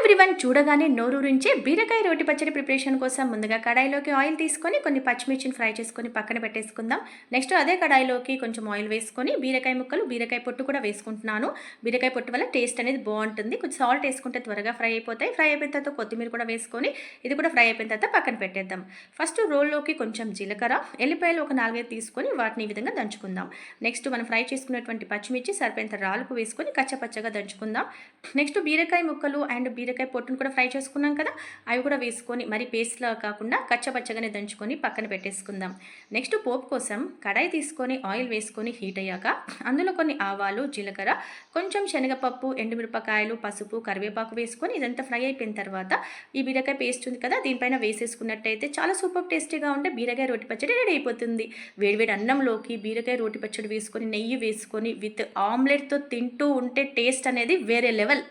Everyone, చూడగానే నోరూరించే బీరకాయ రోటి పచ్చడి ప్రిపరేషన్ కోసం ముందుగా కడాయిలోకి ఆయిల్ తీసుకొని కొన్ని పచ్చిమిర్చిని ఫ్రై చేసుకొని పక్కన పెట్టేసుకుందాం. నెక్స్ట్ అదే కడాయిలోకి కొంచెం ఆయిల్ వేసుకొని బీరకాయ ముక్కలు, బీరకాయ పొట్టు కూడా వేసుకుంటున్నాను. బీరకాయ పొట్టు వల్ల టేస్ట్ అనేది బాగుంటుంది. కొంచెం సాల్ట్ వేసుకుంటే త్వరగా ఫ్రై అయిపోతాయి. ఫ్రై అయిపోయిన తర్వాత కొత్తిమీర కూడా వేసుకొని ఇది కూడా ఫ్రై అయిపోయిన తర్వాత పక్కన పెట్టేద్దాం. ఫస్ట్ రోల్లోకి కొంచెం జీలకర్ర, ఎల్లిపాయలు ఒక 4-5 తీసుకొని వాటిని ఈ విధంగా దంచుకుందాం. నెక్స్ట్ మనం ఫ్రై చేసుకున్నటువంటి పచ్చిమిర్చి సరిపోయినంత రాలుపు వేసుకొని కచ్చపచ్చగా దంచుకుందాం. నెక్స్ట్ బీరకాయ ముక్కలు అండ్ బీరకాయ పొట్టును కూడా ఫ్రై చేసుకున్నాం కదా, అవి కూడా వేసుకొని మరి పేస్ట్లా కాకుండా కచ్చపచ్చగానే దంచుకొని పక్కన పెట్టేసుకుందాం. నెక్స్ట్ పోపు కోసం కడాయి తీసుకొని ఆయిల్ వేసుకొని హీట్ అయ్యాక అందులో కొన్ని ఆవాలు, జీలకర్ర, కొంచెం శనగపప్పు, ఎండుమిరపకాయలు, పసుపు, కరివేపాకు వేసుకొని ఇదంతా ఫ్రై అయిపోయిన తర్వాత ఈ బీరకాయ పేస్ట్ ఉంది కదా దీనిపైన వేసేసుకున్నట్టయితే చాలా సూపర్ టేస్టీగా ఉంటే బీరకాయ రోటి పచ్చడి రెడీ అయిపోతుంది. వేడివేడి అన్నంలోకి బీరకాయ రోటి పచ్చడి వేసుకొని నెయ్యి వేసుకొని విత్ ఆమ్లెట్తో తింటూ ఉంటే టేస్ట్ అనేది వేరే లెవెల్.